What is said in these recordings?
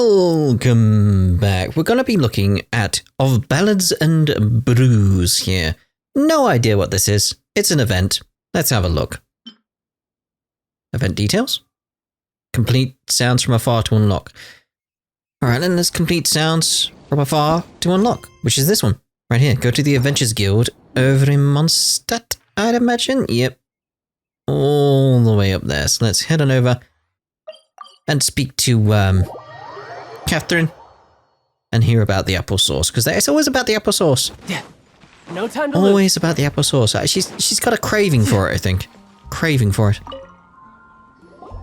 Welcome back. We're going to be looking at of Ballads and Brews here. No idea what this is. It's an event. Let's have a look. Event details. Complete sounds from afar to unlock. Alright, then there's complete sounds from afar to unlock, which is this one. Right here. Go to the Adventures Guild over in Mondstadt, I'd imagine. Yep. All the way up there. So let's head on over and speak to Catherine and hear about the apple sauce, because it's always about the apple sauce. Yeah, no time to always about the apple sauce. She's got a craving for it, I think. Craving for it.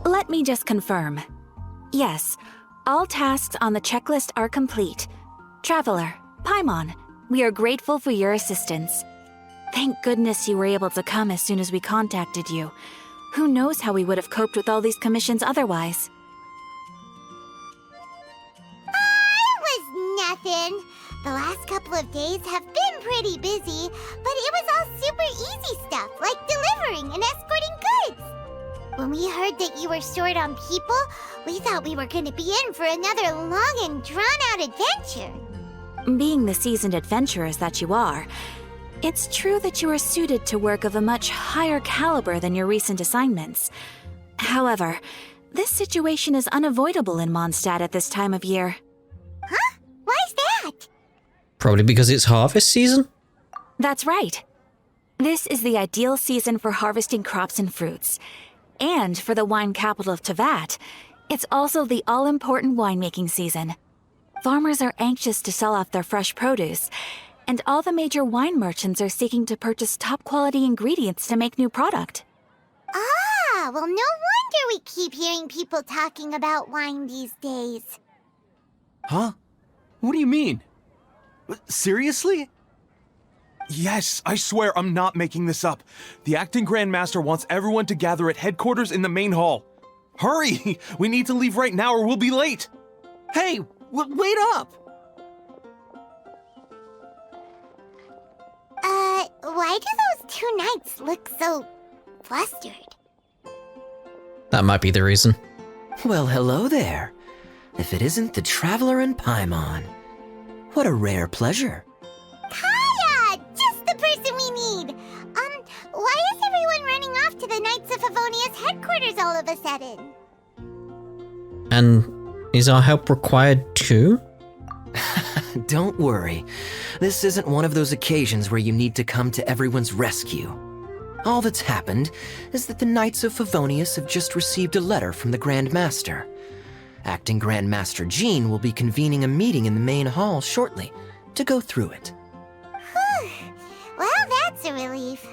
Let me just confirm. Yes, all tasks on the checklist are complete. Traveler, Paimon, we are grateful for your assistance. Thank goodness you were able to come as soon as we contacted you. Who knows how we would have coped with all these commissions otherwise? Nothing. The last couple of days have been pretty busy, but it was all super easy stuff, like delivering and escorting goods. When we heard that you were short on people, we thought we were going to be in for another long and drawn-out adventure. Being the seasoned adventurers that you are, it's true that you are suited to work of a much higher caliber than your recent assignments. However, this situation is unavoidable in Mondstadt at this time of year. Huh? Why's that? Probably because it's harvest season? That's right. This is the ideal season for harvesting crops and fruits. And for the wine capital of Teyvat, it's also the all-important winemaking season. Farmers are anxious to sell off their fresh produce, and all the major wine merchants are seeking to purchase top-quality ingredients to make new product. Ah, well, no wonder we keep hearing people talking about wine these days. Huh? What do you mean? Seriously? Yes, I swear I'm not making this up. The acting Grand Master wants everyone to gather at headquarters in the main hall. Hurry! We need to leave right now or we'll be late. Hey, wait up! Why do those two knights look so flustered? That might be the reason. Well, hello there. If it isn't the Traveler and Paimon. What a rare pleasure. Hiya! Just the person we need! Why is everyone running off to the Knights of Favonius headquarters all of a sudden? And is our help required too? Don't worry. This isn't one of those occasions where you need to come to everyone's rescue. All that's happened is that the Knights of Favonius have just received a letter from the Grand Master. Acting Grand Master Jean will be convening a meeting in the main hall shortly to go through it. Well, that's a relief.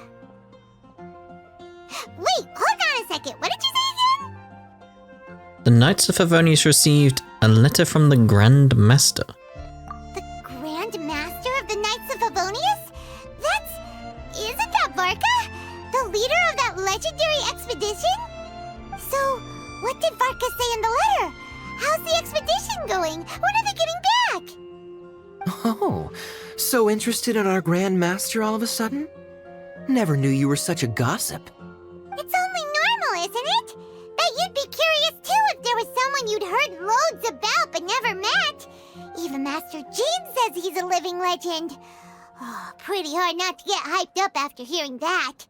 Wait, hold on a second. What did you say again? The Knights of Favonius received a letter from the Grand Master. The Grand Master of the Knights of Favonius? Isn't that Varka? The leader of that legendary expedition? So, what did Varka say in the letter? How's the expedition going? When are they getting back? Oh, so interested in our Grand Master all of a sudden? Never knew you were such a gossip. It's only normal, isn't it? That you'd be curious too if there was someone you'd heard loads about but never met. Even Master Jean says he's a living legend. Oh, pretty hard not to get hyped up after hearing that.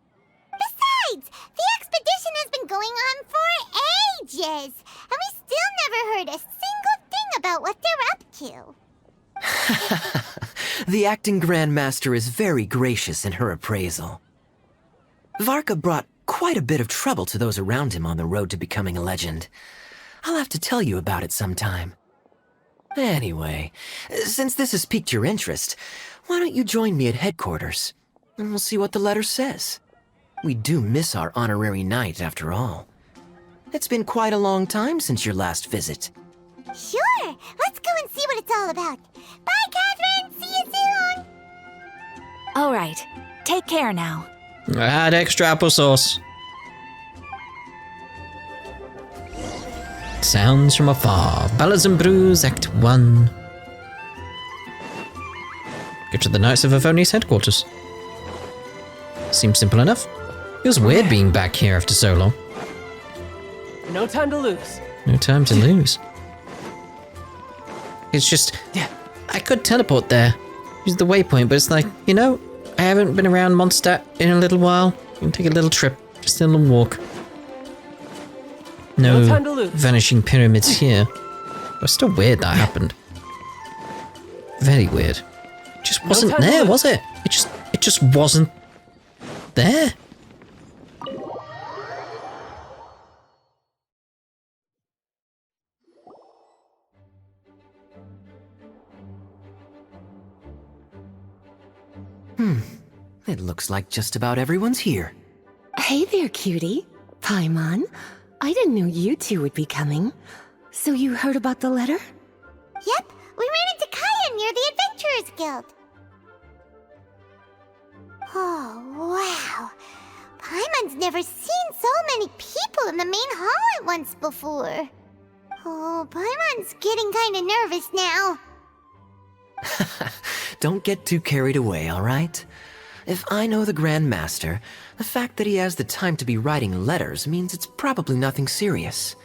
Besides, the expedition has been going on for ages, and we still never heard a single thing about what they're up to. The acting Grand Master is very gracious in her appraisal. Varka brought quite a bit of trouble to those around him on the road to becoming a legend. I'll have to tell you about it sometime. Anyway, since this has piqued your interest, why don't you join me at headquarters, and we'll see what the letter says. We do miss our honorary knight, after all. It's been quite a long time since your last visit. Sure, let's go and see what it's all about. Bye, Catherine! See you soon! All right, take care now. Add extra applesauce. Sounds from afar. Ballads and Brews, Act 1. Go to the Knights of Favonius headquarters. Seems simple enough. Feels weird being back here after so long. No time to lose. No time to lose. It's just, I could teleport there. Use the waypoint, but it's like, you know, I haven't been around Mondstadt in a little while. You can take a little trip, just a little walk. No time to No lose. vanishing pyramids here. It was still weird that happened. Very weird. It just wasn't time to there, lose. was it? It just wasn't there. It looks like just about everyone's here. Hey there, cutie. Paimon. I didn't know you two would be coming. So you heard about the letter? Yep, we ran into Kaya near the Adventurers Guild. Oh, wow. Paimon's never seen so many people in the main hall at once before. Oh, Paimon's getting kinda nervous now. Don't get too carried away, all right? If I know the Grand Master, the fact that he has the time to be writing letters means it's probably nothing serious.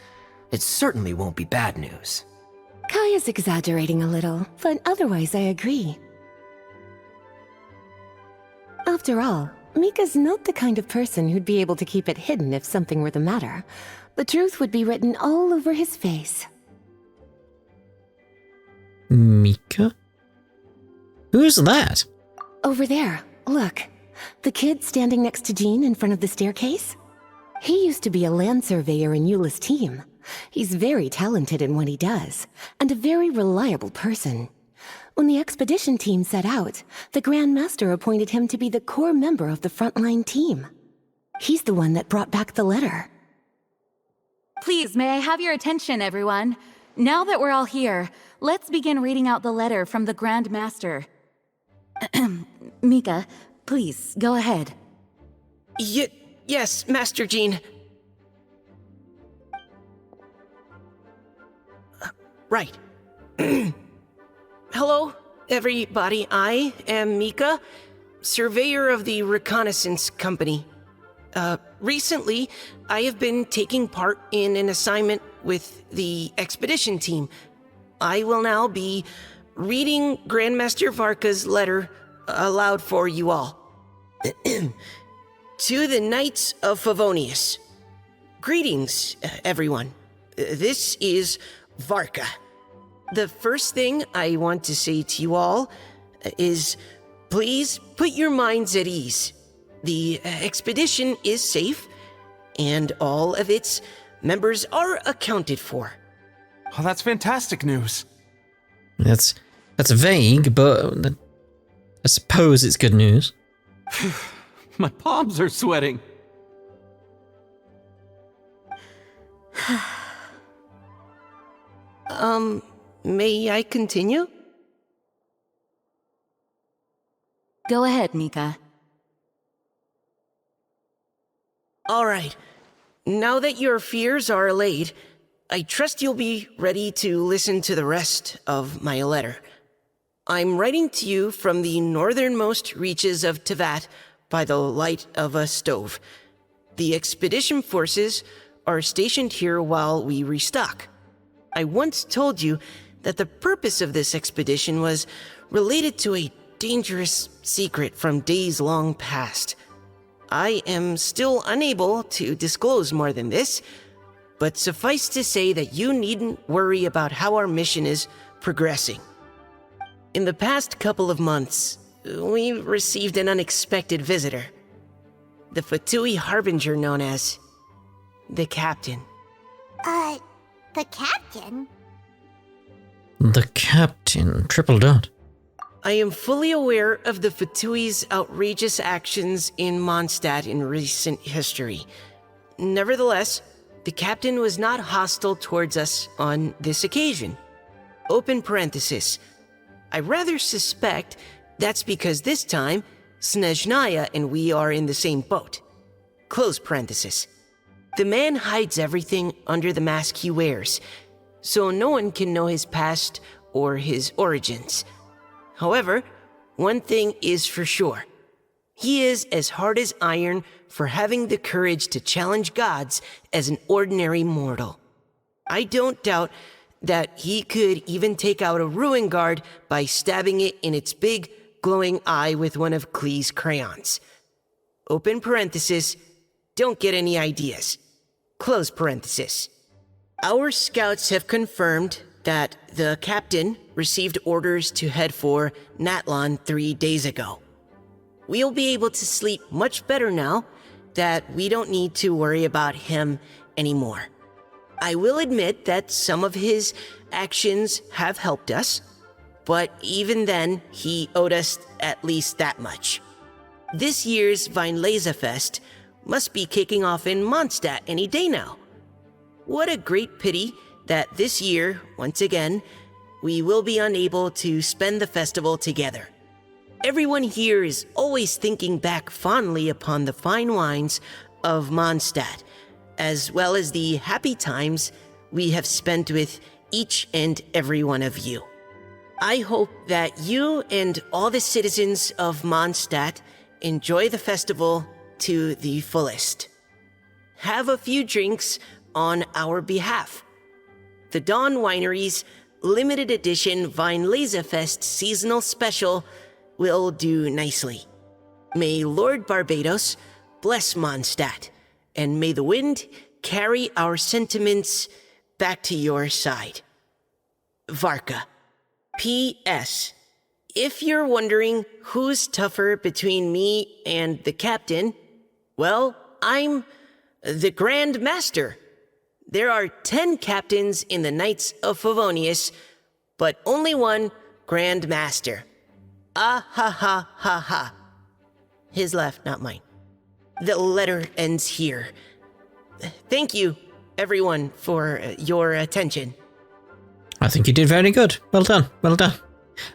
It certainly won't be bad news. Kaya's exaggerating a little, but otherwise I agree. After all, Mika's not the kind of person who'd be able to keep it hidden if something were the matter. The truth would be written all over his face. Mika? Who's that? Over there, look. The kid standing next to Jean in front of the staircase? He used to be a land surveyor in Eula's team. He's very talented in what he does, and a very reliable person. When the expedition team set out, the Grand Master appointed him to be the core member of the frontline team. He's the one that brought back the letter. Please, may I have your attention, everyone? Now that we're all here, let's begin reading out the letter from the Grand Master. Mika, please, go ahead. Yes, Master Jean. Right. Hello, everybody. I am Mika, surveyor of the Reconnaissance Company. Recently, I have been taking part in an assignment with the expedition team. I will now be reading Grandmaster Varka's letter aloud for you all. To the Knights of Favonius. Greetings, everyone. This is Varka. The first thing I want to say to you all is please put your minds at ease. The expedition is safe, and all of its members are accounted for. Oh, that's fantastic news. That's vague, but I suppose it's good news. My palms are sweating. May I continue? Go ahead, Mika. All right. Now that your fears are allayed, I trust you'll be ready to listen to the rest of my letter. I'm writing to you from the northernmost reaches of Teyvat by the light of a stove. The expedition forces are stationed here while we restock. I once told you that the purpose of this expedition was related to a dangerous secret from days long past. I am still unable to disclose more than this, but suffice to say that you needn't worry about how our mission is progressing. In the past couple of months, we received an unexpected visitor. The Fatui Harbinger known as the Captain. The captain? The Captain. Triple dot. I am fully aware of the Fatui's outrageous actions in Mondstadt in recent history. Nevertheless, the Captain was not hostile towards us on this occasion. Open parenthesis. I rather suspect that's because this time, Snezhnaya and we are in the same boat. Close parenthesis. The man hides everything under the mask he wears, so no one can know his past or his origins. However, one thing is for sure. He is as hard as iron for having the courage to challenge gods as an ordinary mortal. I don't doubt that he could even take out a ruin guard by stabbing it in its big, glowing eye with one of Klee's crayons. Open parenthesis, don't get any ideas. Close parenthesis. Our scouts have confirmed that the captain received orders to head for Natlan 3 days ago. We'll be able to sleep much better now that we don't need to worry about him anymore. I will admit that some of his actions have helped us, but even then, he owed us at least that much. This year's Weinlesefest must be kicking off in Mondstadt any day now. What a great pity that this year, once again, we will be unable to spend the festival together. Everyone here is always thinking back fondly upon the fine wines of Mondstadt, as well as the happy times we have spent with each and every one of you. I hope that you and all the citizens of Mondstadt enjoy the festival to the fullest. Have a few drinks on our behalf. The Dawn Winery's limited edition Weinlesefest seasonal special will do nicely. May Lord Barbados bless Mondstadt, and may the wind carry our sentiments back to your side. Varka. P.S. If you're wondering who's tougher between me and the captain, well, I'm the Grand Master. There are 10 captains in the Knights of Favonius, but only one Grand Master. Ah ha ha ha ha. His laugh, not mine. The letter ends here. Thank you, everyone, for your attention. I think you did very good. Well done. Well done.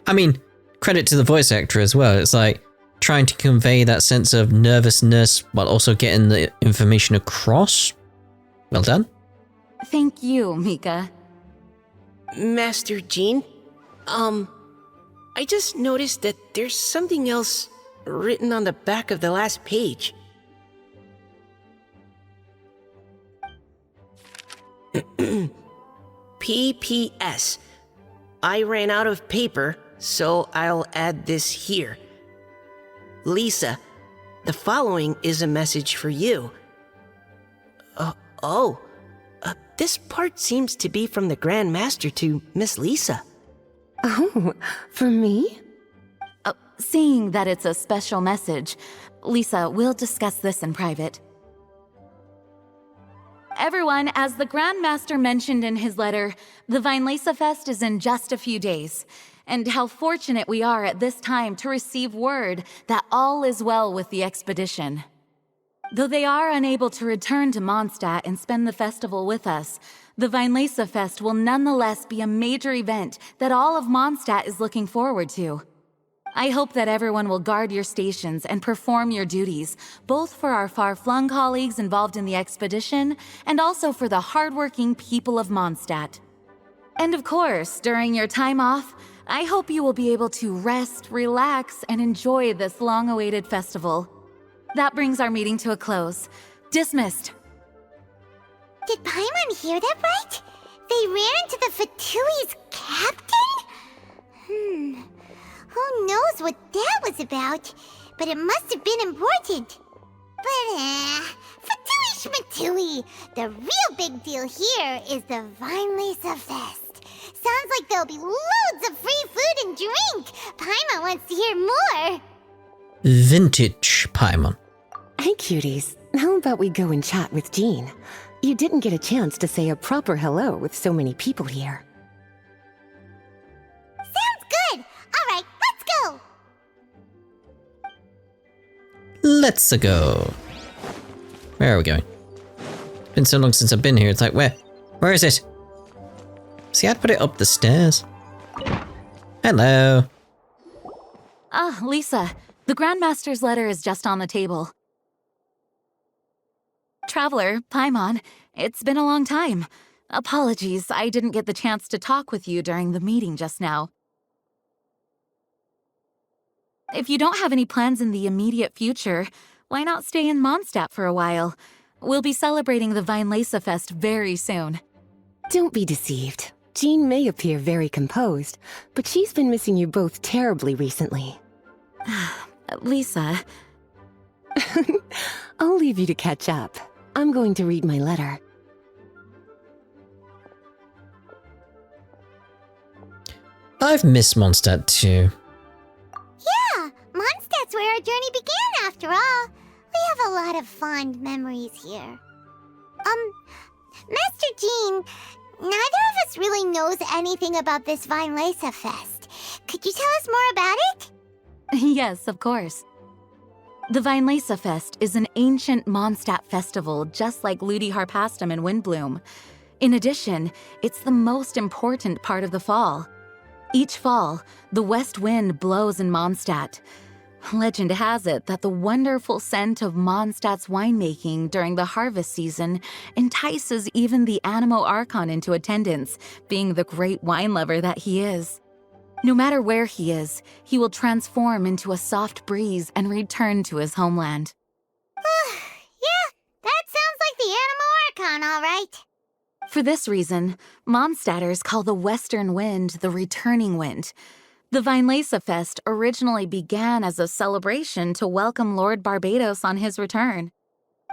I mean, credit to the voice actor as well. It's like trying to convey that sense of nervousness while also getting the information across. Well done. Thank you, Mika. Master Jean, I just noticed that there's something else written on the back of the last page. PPS. I ran out of paper, so I'll add this here. Lisa, the following is a message for you. This part seems to be from the Grand Master to Miss Lisa. Oh, for me? Seeing that it's a special message, Lisa, we'll discuss this in private. Everyone, as the Grand Master mentioned in his letter, the Weinlesefest is in just a few days. And how fortunate we are at this time to receive word that all is well with the expedition. Though they are unable to return to Mondstadt and spend the festival with us, the Weinlesefest will nonetheless be a major event that all of Mondstadt is looking forward to. I hope that everyone will guard your stations and perform your duties, both for our far-flung colleagues involved in the expedition and also for the hardworking people of Mondstadt. And of course, during your time off, I hope you will be able to rest, relax, and enjoy this long-awaited festival. That brings our meeting to a close. Dismissed. Did Paimon hear that right? They ran into the Fatui's captain? Who knows what that was about? But it must have been important. But, Fatui Schmatui! The real big deal here is the Weinlesefest. Sounds like there'll be loads of free food and drink. Paimon wants to hear more. Vintage Paimon. Hey, cuties. How about we go and chat with Jean? You didn't get a chance to say a proper hello with so many people here. Sounds good. All right, let's go. Let's go. Where are we going? Been so long since I've been here. It's like, where is it? See, I'd put it up the stairs. Hello. Lisa, the Grandmaster's letter is just on the table. Traveler, Paimon, it's been a long time. Apologies, I didn't get the chance to talk with you during the meeting just now. If you don't have any plans in the immediate future, why not stay in Mondstadt for a while? We'll be celebrating the Weinlesefest very soon. Don't be deceived. Jean may appear very composed, but she's been missing you both terribly recently. Lisa, I'll leave you to catch up. I'm going to read my letter. I've missed Mondstadt too. Yeah, Mondstadt's where our journey began after all. We have a lot of fond memories here. Master Jean, neither of us really knows anything about this Weinlesefest. Could you tell us more about it? yes, of course. The Weinlesefest is an ancient Mondstadt festival just like Ludi Harpastum and Windbloom. In addition, it's the most important part of the fall. Each fall, the west wind blows in Mondstadt. Legend has it that the wonderful scent of Mondstadt's winemaking during the harvest season entices even the Animo Archon into attendance, being the great wine lover that he is. No matter where he is, he will transform into a soft breeze and return to his homeland. Yeah, that sounds like the Animo Archon, all right. For this reason, Mondstadters call the western wind the returning wind. The Weinlesefest originally began as a celebration to welcome Lord Barbados on his return.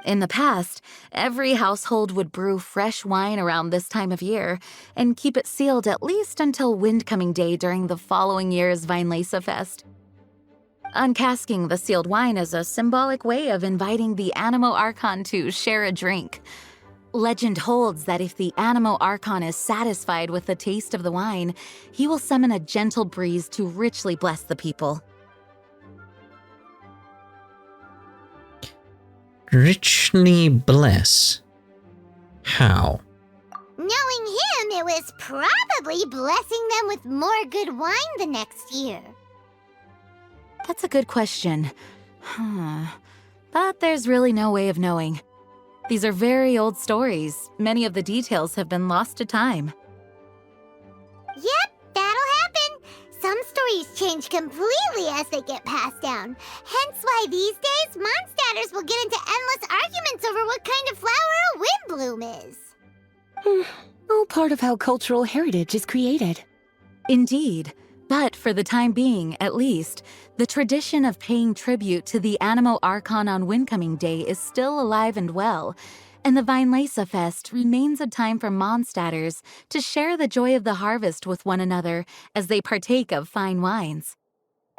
In the past, every household would brew fresh wine around this time of year and keep it sealed at least until Windcoming Day during the following year's Weinlesefest. Uncasking the sealed wine is a symbolic way of inviting the Animo Archon to share a drink. Legend holds that if the Animo Archon is satisfied with the taste of the wine, he will summon a gentle breeze to richly bless the people. Richly bless? How? Knowing him, it was probably blessing them with more good wine the next year. That's a good question. But there's really no way of knowing. These are very old stories. Many of the details have been lost to time. Yep, that'll happen. Some stories change completely as they get passed down. Hence why these days, Mondstadters will get into endless arguments over what kind of flower a windbloom is. All part of how cultural heritage is created. Indeed. But for the time being, at least, the tradition of paying tribute to the Animo Archon on Windcoming Day is still alive and well, and the Weinlesefest remains a time for Mondstadters to share the joy of the harvest with one another as they partake of fine wines.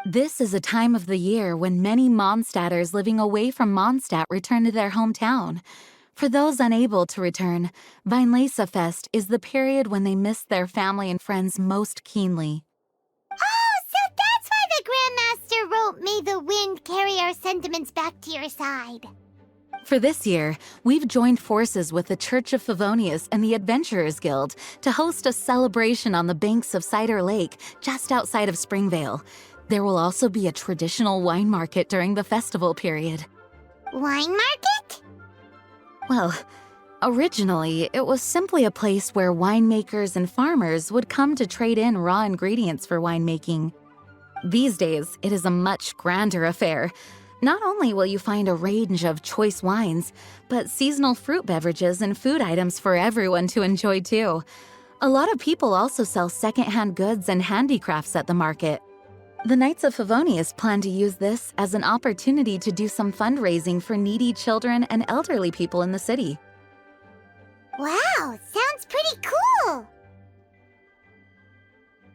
This is a time of the year when many Mondstadters living away from Mondstadt return to their hometown. For those unable to return, Weinlesefest is the period when they miss their family and friends most keenly. Oh, so that's why the Grandmaster wrote, "May the wind carry our sentiments back to your side." For this year, we've joined forces with the Church of Favonius and the Adventurers Guild to host a celebration on the banks of Cider Lake, just outside of Springvale. There will also be a traditional wine market during the festival period. Wine market? Well, originally, it was simply a place where winemakers and farmers would come to trade in raw ingredients for winemaking. These days, it is a much grander affair. Not only will you find a range of choice wines, but seasonal fruit beverages and food items for everyone to enjoy too. A lot of people also sell secondhand goods and handicrafts at the market. The Knights of Favonius plan to use this as an opportunity to do some fundraising for needy children and elderly people in the city. Wow, sounds pretty cool.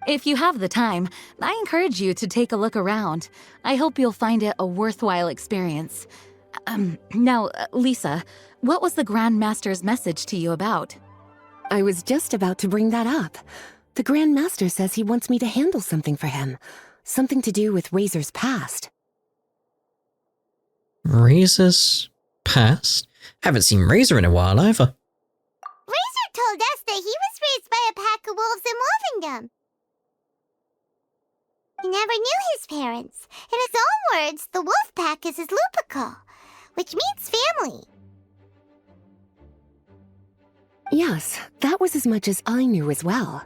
If you have the time, I encourage you to take a look around. I hope you'll find it a worthwhile experience. Now, Lisa, what was the Grand Master's message to you about? I was just about to bring that up. The Grand Master says he wants me to handle something for him. Something to do with Razor's past. Razor's past? Haven't seen Razor in a while either. Razor told us that he was raised by a pack of wolves in Wolvendom. He never knew his parents. In his own words, the wolf pack is his lupical, which means family. Yes, that was as much as I knew as well.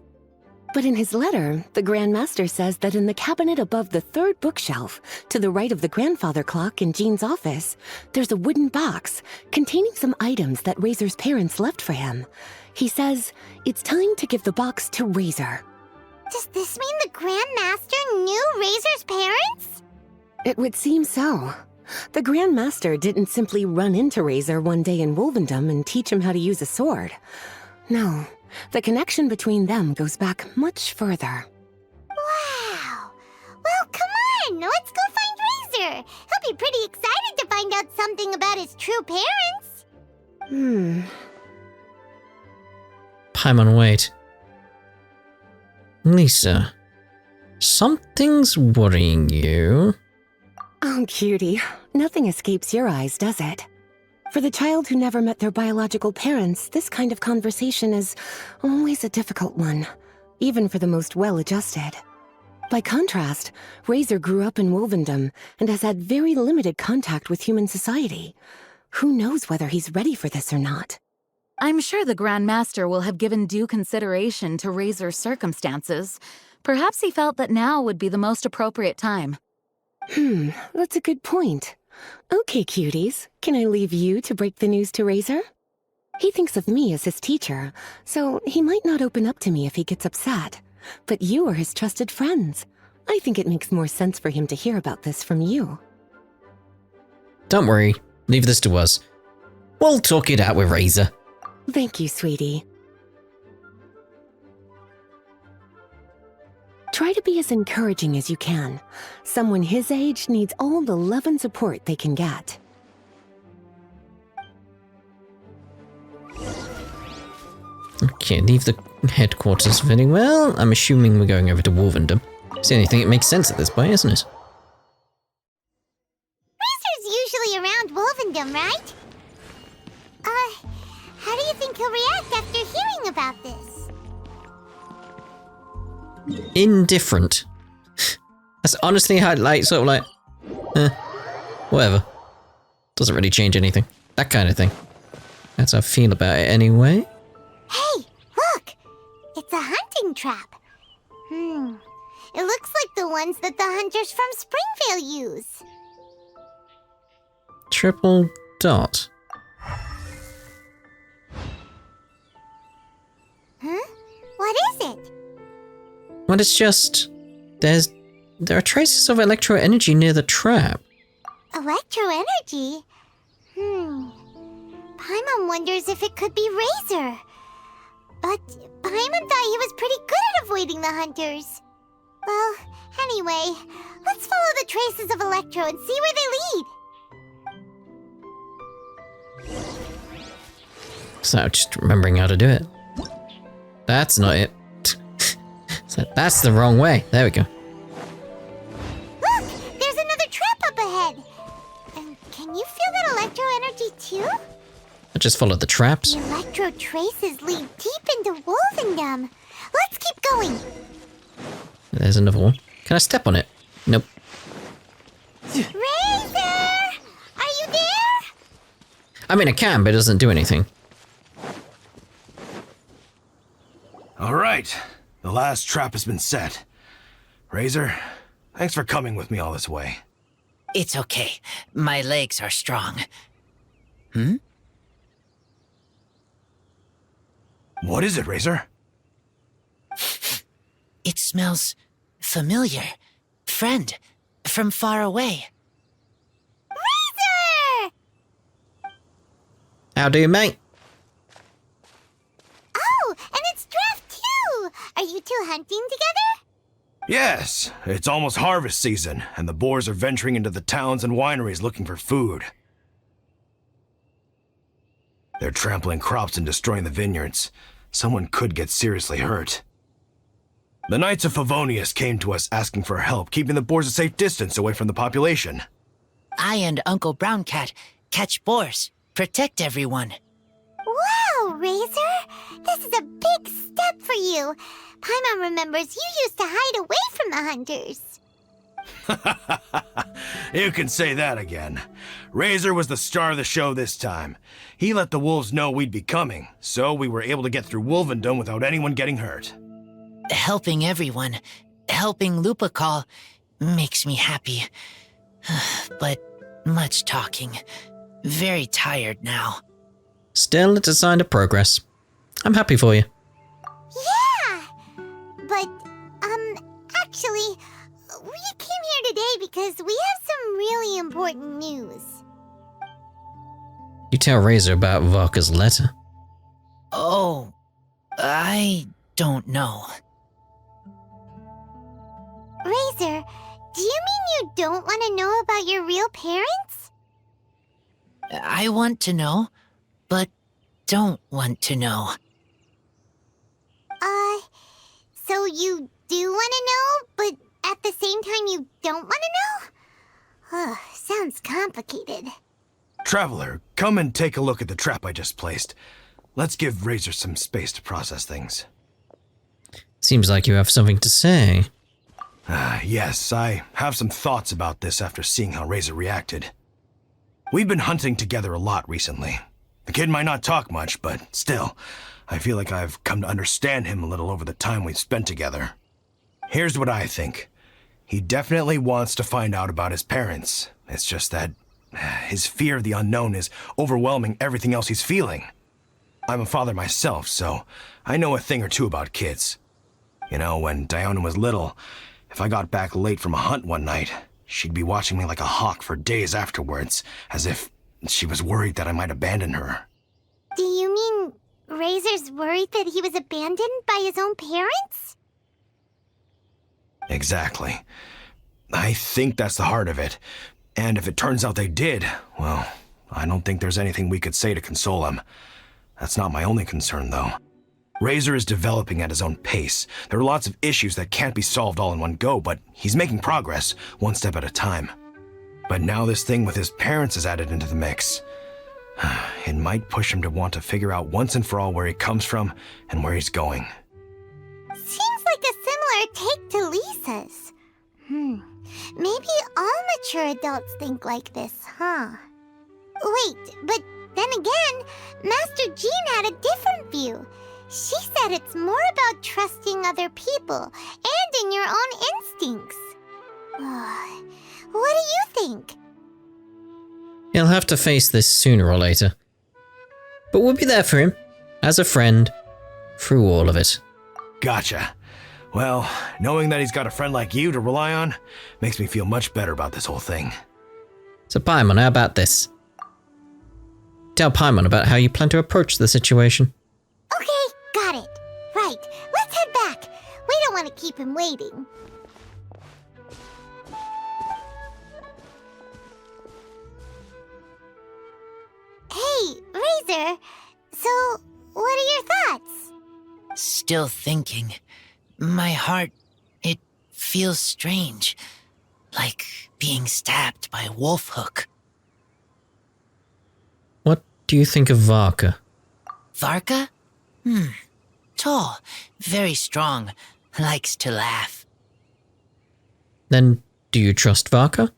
But in his letter, the Grand Master says that in the cabinet above the third bookshelf, to the right of the grandfather clock in Jean's office, there's a wooden box containing some items that Razor's parents left for him. He says it's time to give the box to Razor. Does this mean the Grand Master knew Razor's parents? It would seem so. The Grand Master didn't simply run into Razor one day in Wolvendom and teach him how to use a sword. No, the connection between them goes back much further. Wow! Well, come on! Let's go find Razor! He'll be pretty excited to find out something about his true parents! Paimon, wait. Lisa, something's worrying you. Oh, cutie. Nothing escapes your eyes, does it? For the child who never met their biological parents, this kind of conversation is always a difficult one, even for the most well-adjusted. By contrast, Razor grew up in Wolvendom and has had very limited contact with human society. Who knows whether he's ready for this or not? I'm sure the Grand Master will have given due consideration to Razor's circumstances. Perhaps he felt that now would be the most appropriate time. That's a good point. Okay, cuties, can I leave you to break the news to Razor? He thinks of me as his teacher, so he might not open up to me if he gets upset. But you are his trusted friends. I think it makes more sense for him to hear about this from you. Don't worry, leave this to us. We'll talk it out with Razor. Thank you, sweetie. Try to be as encouraging as you can. Someone his age needs all the love and support they can get. Okay, leave the headquarters very well. I'm assuming we're going over to Wolvendom. It's the only thing that makes sense at this point, isn't it? Razor's usually around Wolvendom, right? How do you think he'll react after hearing about this? Indifferent. That's honestly how, whatever. Doesn't really change anything. That kind of thing. That's how I feel about it anyway. Hey, look! It's a hunting trap. It looks like the ones that the hunters from Springvale use. Triple dot. What is it? Well, it's just... There are traces of electro energy near the trap. Electro energy? Paimon wonders if it could be Razor. But Paimon thought he was pretty good at avoiding the hunters. Well, anyway, let's follow the traces of Electro and see where they lead. So, just remembering how to do it. That's not it. So that's the wrong way. There we go. Look! There's another trap up ahead! And can you feel that Electro energy too? I just followed the traps. The Electro traces lead deep into Wolvendom. Let's keep going! There's another one. Can I step on it? Nope. Razor! Are you there? I mean, I can, but it doesn't do anything. All right, the last trap has been set. Razor, thanks for coming with me all this way. It's okay. My legs are strong. What is it, Razor? It smells familiar. Friend, from far away. Razor! How do you, mate? Oh, and it's draft too! Are you two hunting together? Yes, it's almost harvest season, and the boars are venturing into the towns and wineries looking for food. They're trampling crops and destroying the vineyards. Someone could get seriously hurt. The Knights of Favonius came to us asking for help keeping the boars a safe distance away from the population. I and Uncle Brown Cat catch boars, protect everyone. Wow, Razor! This is a big step for you. Paimon remembers you used to hide away from the hunters. You can say that again. Razor was the star of the show this time. He let the wolves know we'd be coming, so we were able to get through Wolvendom without anyone getting hurt. Helping everyone, helping Lupercal, makes me happy. But much talking. Very tired now. Still, it's a sign of progress. I'm happy for you. Yeah! But, actually, we came here today because we have some really important news. You tell Razor about Varka's letter. Oh, I don't know. Razor, do you mean you don't want to know about your real parents? I want to know, but don't want to know. So you do want to know, but at the same time you don't want to know? Sounds complicated. Traveler, come and take a look at the trap I just placed. Let's give Razor some space to process things. Seems like you have something to say. Yes, I have some thoughts about this after seeing how Razor reacted. We've been hunting together a lot recently. The kid might not talk much, but still, I feel like I've come to understand him a little over the time we've spent together. Here's what I think. He definitely wants to find out about his parents. It's just that his fear of the unknown is overwhelming everything else he's feeling. I'm a father myself, so I know a thing or two about kids. You know, when Diona was little, if I got back late from a hunt one night, she'd be watching me like a hawk for days afterwards, as if she was worried that I might abandon her. Do you mean Razor's worried that he was abandoned by his own parents? Exactly. I think that's the heart of it. And if it turns out they did, well, I don't think there's anything we could say to console him. That's not my only concern, though. Razor is developing at his own pace. There are lots of issues that can't be solved all in one go, but he's making progress, one step at a time. But now this thing with his parents is added into the mix. It might push him to want to figure out once and for all where he comes from and where he's going. Seems like a similar take to Lisa's. Maybe all mature adults think like this, huh? Wait, but then again, Master Jean had a different view. She said it's more about trusting other people and in your own instincts. What do you think? He'll have to face this sooner or later. But we'll be there for him, as a friend, through all of it. Gotcha. Well, knowing that he's got a friend like you to rely on makes me feel much better about this whole thing. So Paimon, how about this? Tell Paimon about how you plan to approach the situation. Okay, got it. Right, let's head back. We don't want to keep him waiting. Hey, Razor. So, what are your thoughts? Still thinking. My heart, it feels strange. Like being stabbed by a wolf hook. What do you think of Varka? Varka? Tall, very strong, likes to laugh. Then, do you trust Varka?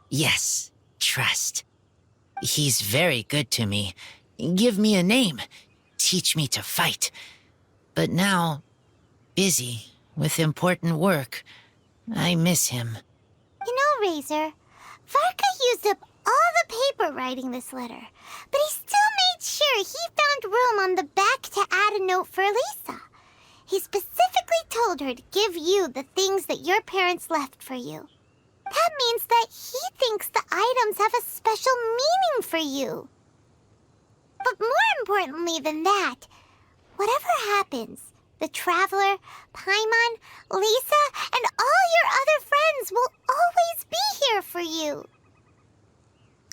Yes, trust. He's very good to me. Give me a name. Teach me to fight. But now, busy with important work. I miss him. You know, Razor, Varka used up all the paper writing this letter, but he still made sure he found room on the back to add a note for Lisa. He specifically told her to give you the things that your parents left for you. That means that he thinks the items have a special meaning for you. But more importantly than that, whatever happens, the Traveler, Paimon, Lisa, and all your other friends will always be here for you.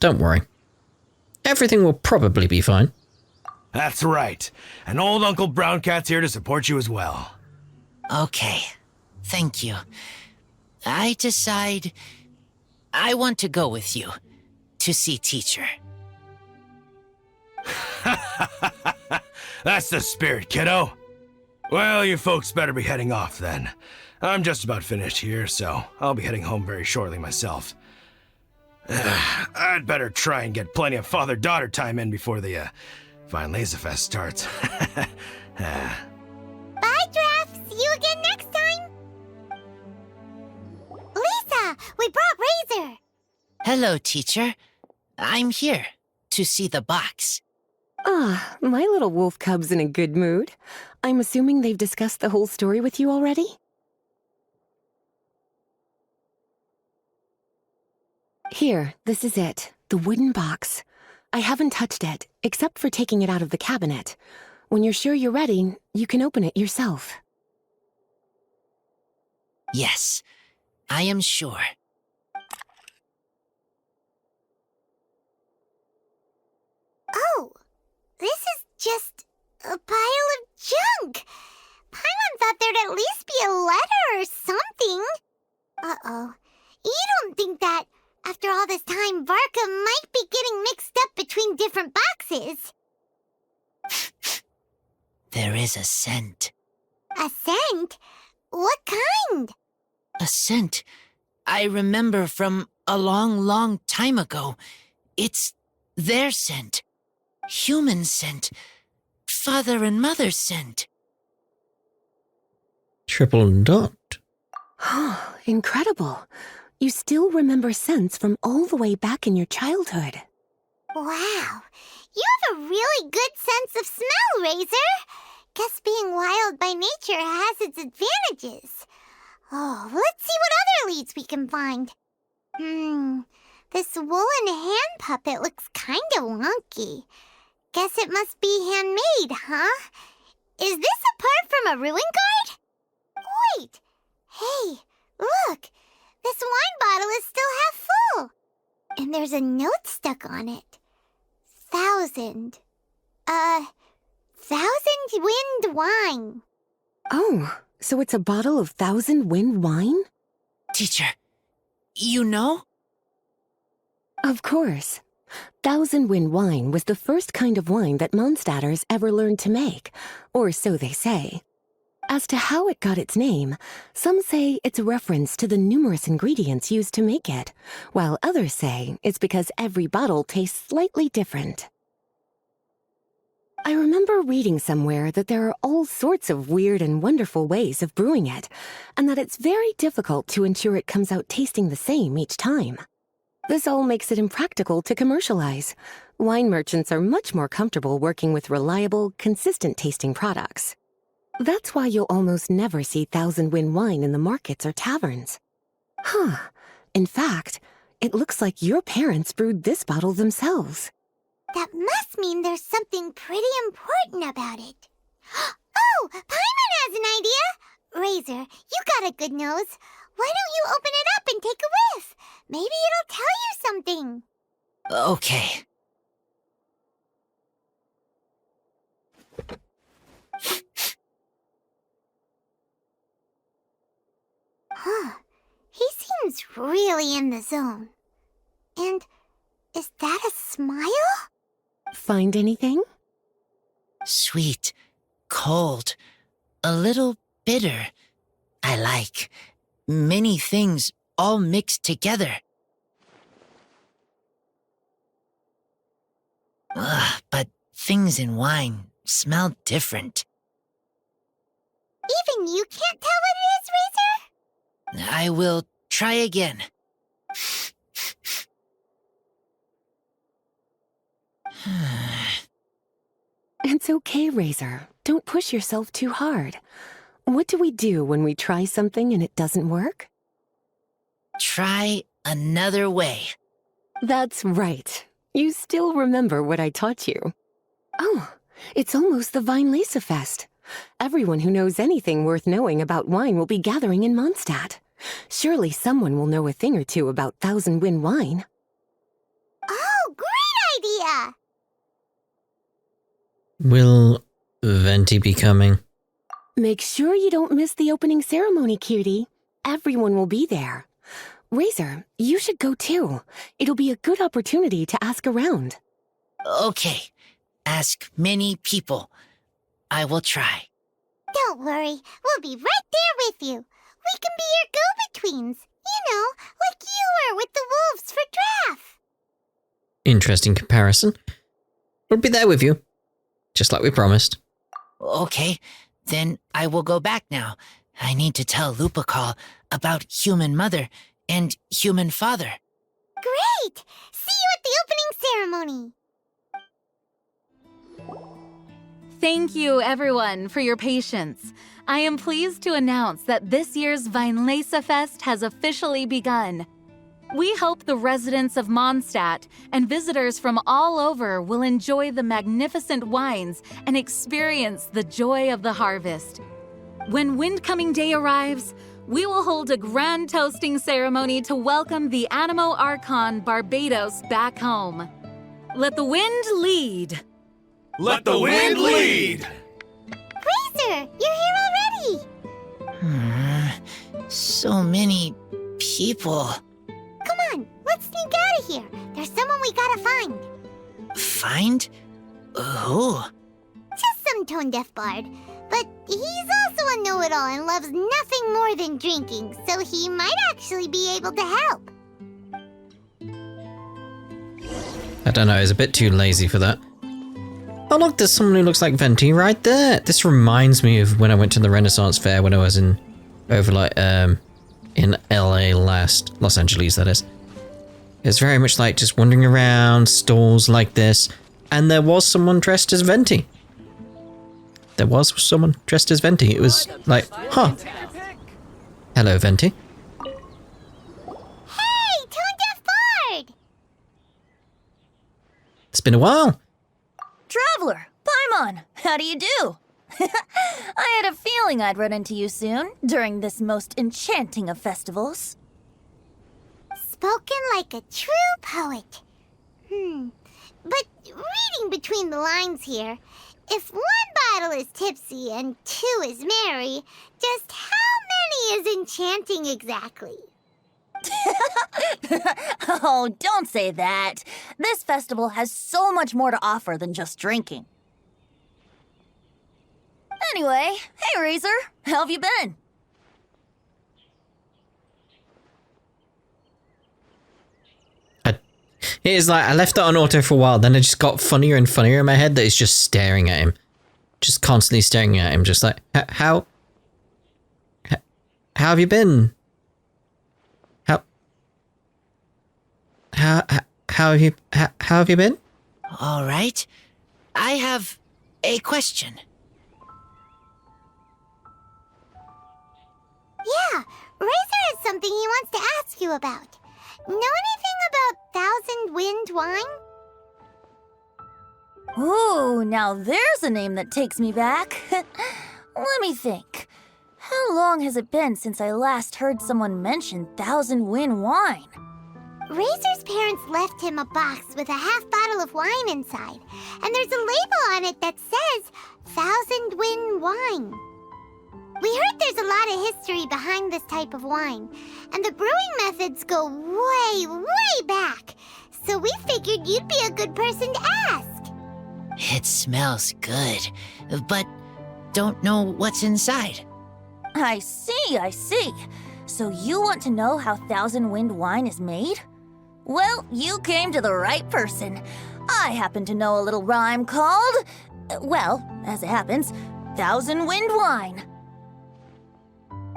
Don't worry. Everything will probably be fine. That's right. And old Uncle Brown Cat's here to support you as well. Okay, thank you. I decide I want to go with you to see teacher. That's the spirit, kiddo. Well, you folks better be heading off then. I'm just about finished here, so I'll be heading home very shortly myself. I'd better try and get plenty of father-daughter time in before the Weinlesefest starts. Bye, Draft. See you again next time. Lisa, we brought Razor. Hello, teacher. I'm here to see the box. Ah, my little wolf cub's in a good mood. I'm assuming they've discussed the whole story with you already? Here, this is it. The wooden box. I haven't touched it, except for taking it out of the cabinet. When you're sure you're ready, you can open it yourself. Yes, I am sure. Oh, this is just a pile of junk. Paimon thought there'd at least be a letter or something. Uh-oh. You don't think that, after all this time, Varka might be getting mixed up between different boxes? There is a scent. A scent? What kind? A scent I remember from a long, long time ago. It's their scent. Human scent. Father and mother scent. Triple dot. Oh, incredible. You still remember scents from all the way back in your childhood. Wow. You have a really good sense of smell, Razor. Guess being wild by nature has its advantages. Oh, let's see what other leads we can find. This woolen hand puppet looks kinda wonky. Guess it must be handmade, huh? Is this a part from a ruin guard? Wait! Hey, look! This wine bottle is still half full. And there's a note stuck on it. 1,000 wind wine. Oh, so it's a bottle of 1,000 wind wine? Teacher, you know? Of course. 1,000 wind wine was the first kind of wine that Mondstadters ever learned to make, or so they say. As to how it got its name, some say it's a reference to the numerous ingredients used to make it, while others say it's because every bottle tastes slightly different. I remember reading somewhere that there are all sorts of weird and wonderful ways of brewing it, and that it's very difficult to ensure it comes out tasting the same each time. This all makes it impractical to commercialize. Wine merchants are much more comfortable working with reliable, consistent-tasting products. That's why you'll almost never see 1,000 wind wine in the markets or taverns. Huh. In fact, it looks like your parents brewed this bottle themselves. That must mean there's something pretty important about it. Oh, Paimon has an idea! Razor, you got a good nose. Why don't you open it up and take a whiff? Maybe it'll tell you something. Okay. Huh. He seems really in the zone. And is that a smile? Find anything? Sweet, cold, a little bitter. I like many things all mixed together. But things in wine smell different. Even you can't tell what it is, Razor? I will try again. It's okay, Razor. Don't push yourself too hard. What do we do when we try something and it doesn't work? Try another way. That's right. You still remember what I taught you. Oh, it's almost the Weinlesefest. Everyone who knows anything worth knowing about wine will be gathering in Mondstadt. Surely someone will know a thing or two about 1,000 wind wine. Oh, great idea! Will Venti be coming? Make sure you don't miss the opening ceremony, cutie. Everyone will be there. Razor, you should go too. It'll be a good opportunity to ask around. Okay. Ask many people. I will try. Don't worry, we'll be right there with you. We can be your go-betweens. You know, like you were with the wolves for Draff. Interesting comparison. We'll be there with you, just like we promised. Okay, then I will go back now. I need to tell Lupacall about human mother and human father. Great! See you at the opening ceremony. Thank you, everyone, for your patience. I am pleased to announce that this year's Weinlesefest has officially begun. We hope the residents of Mondstadt and visitors from all over will enjoy the magnificent wines and experience the joy of the harvest. When Windcoming Day arrives, we will hold a grand toasting ceremony to welcome the Animo Archon Barbados back home. Let the wind lead. Let the wind lead! Razor, you're here already! So many people. Come on, let's sneak out of here. There's someone we gotta find. Find? Who? Just some tone-deaf bard. But he's also a know-it-all and loves nothing more than drinking, so he might actually be able to help. I don't know, he's a bit too lazy for that. Oh look, there's someone who looks like Venti right there. This reminds me of when I went to the Renaissance Fair when I was in LA last, Los Angeles that is. It's very much like just wandering around stalls like this, and there was someone dressed as Venti. There was someone dressed as Venti. It was like, huh. Hello, Venti. Hey, tone-deaf bard! It's been a while. Traveler, Paimon, how do you do? I had a feeling I'd run into you soon, during this most enchanting of festivals. Spoken like a true poet. But reading between the lines here, if one bottle is tipsy and two is merry, just how many is enchanting exactly? Oh, don't say that. This festival has so much more to offer than just drinking. Anyway, hey Razor, how have you been? It is like, I left it on auto for a while, then it just got funnier and funnier in my head that it's just staring at him. Just constantly staring at him, just like, how have you been? How have you been? All right. I have a question. Yeah, Razor has something he wants to ask you about. Know anything about Thousand Wind wine? Ooh, now there's a name that takes me back. Let me think. How long has it been since I last heard someone mention Thousand Wind wine? Razor's parents left him a box with a half bottle of wine inside, and there's a label on it that says Thousand Wind wine. We heard there's a lot of history behind this type of wine, and the brewing methods go way, way back, so we figured you'd be a good person to ask. It smells good, but don't know what's inside. I see. So you want to know how Thousand Wind wine is made? Well, you came to the right person. I happen to know a little rhyme called, well, as it happens, Thousand Wind wine.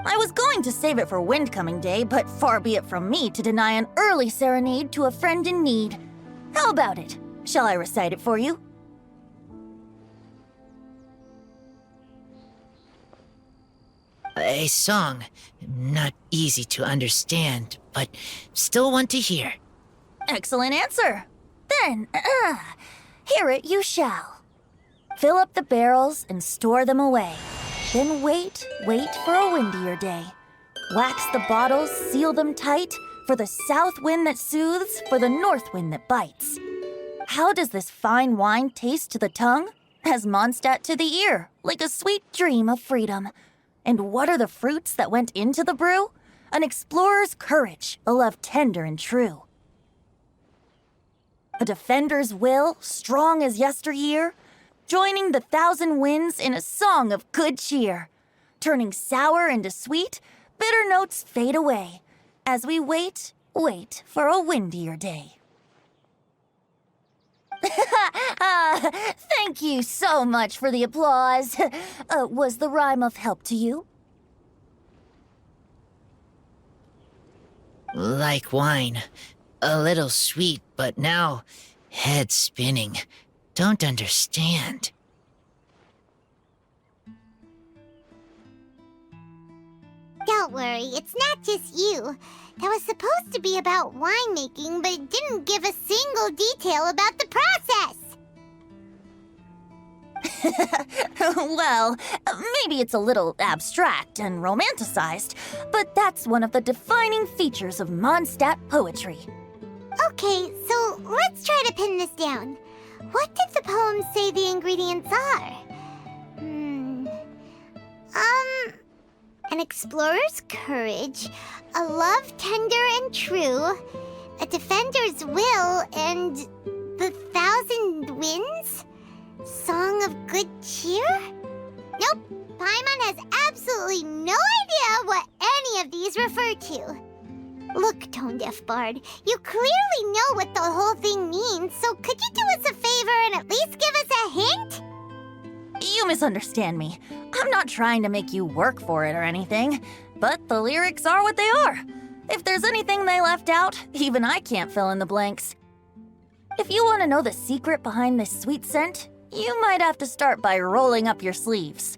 I was going to save it for Windcoming Day, but far be it from me to deny an early serenade to a friend in need. How about it? Shall I recite it for you? A song. Not easy to understand, but still want to hear. Excellent answer. Then, hear it you shall. Fill up the barrels and store them away. Then wait for a windier day. Wax the bottles, seal them tight, for the south wind that soothes, for the north wind that bites. How does this fine wine taste to the tongue? As Mondstadt to the ear, like a sweet dream of freedom. And what are the fruits that went into the brew? An explorer's courage, a love tender and true. A defender's will, strong as yesteryear, joining the thousand winds in a song of good cheer. Turning sour into sweet, bitter notes fade away, as we wait for a windier day. Thank you so much for the applause. Was the rhyme of help to you? Like wine. A little sweet, but now head spinning. don't understand. Don't worry, it's not just you. That was supposed to be about winemaking, but it didn't give a single detail about the process. Well, maybe it's a little abstract and romanticized, but that's one of the defining features of Mondstadt poetry. Okay, so let's try to pin this down. What did the poem say the ingredients are? An explorer's courage, a love tender and true, a defender's will, and the 1,000 winds? Song of good cheer? Nope, Paimon has absolutely no idea what any of these refer to. Look, tone-deaf bard, you clearly know what the whole thing means, so could you do us a favor and at least give us a hint? You misunderstand me. I'm not trying to make you work for it or anything, but the lyrics are what they are. If there's anything they left out, even I can't fill in the blanks. If you want to know the secret behind this sweet scent, you might have to start by rolling up your sleeves.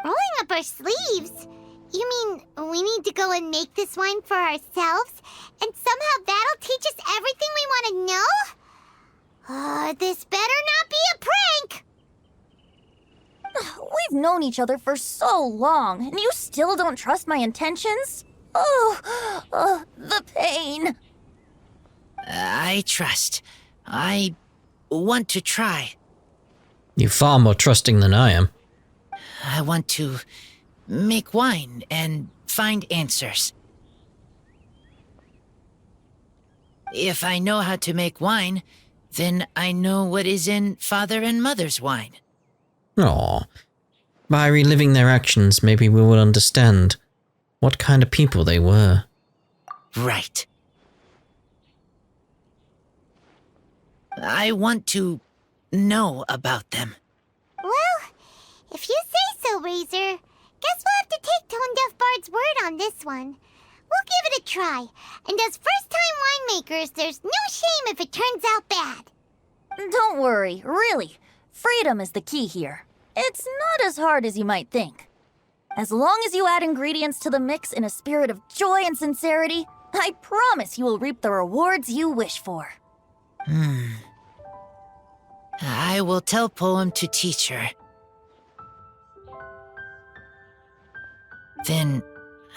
Rolling up our sleeves? You mean we need to go and make this wine for ourselves, and somehow that'll teach us everything we want to know? This better not be a prank! We've known each other for so long, and you still don't trust my intentions? Oh, the pain. I trust. I want to try. You're far more trusting than I am. I want to make wine and find answers. If I know how to make wine, then I know what is in Father and Mother's wine. Aw. By reliving their actions, maybe we will understand what kind of people they were. Right. I want to know about them. Well, if you say so, Razor, guess we'll have to take Tone-Deaf Bard's word on this one. We'll give it a try, and as first-time winemakers, there's no shame if it turns out bad. Don't worry, really. Freedom is the key here. It's not as hard as you might think. As long as you add ingredients to the mix in a spirit of joy and sincerity, I promise you will reap the rewards you wish for. I will tell Poem to teach her. Then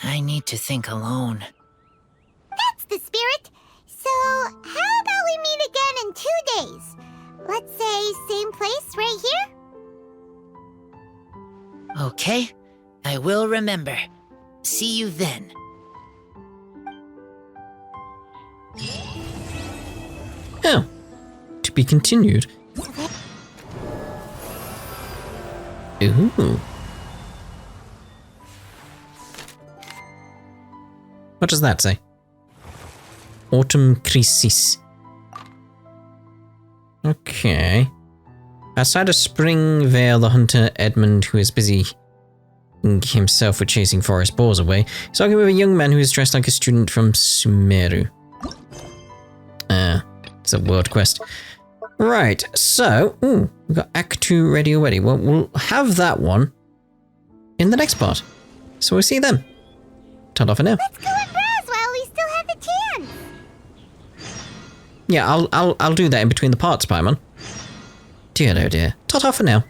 I need to think alone. That's the spirit. So, how about we meet again in 2 days? Let's say same place right here? Okay, I will remember. See you then. Oh, to be continued. Ooh. What does that say? Autumn Crisis. Okay. Outside of Springvale, the hunter Edmund, who is busy himself with chasing forest boars away, is arguing with a young man who is dressed like a student from Sumeru. It's a world quest. Right, so, we've got Act 2 ready already. Well, we'll have that one in the next part. So we'll see you then. Ta-da for now. Let's go and browse while we still have the chance. Yeah, I'll do that in between the parts, Paimon. Dear oh dear. Ta-ta for now.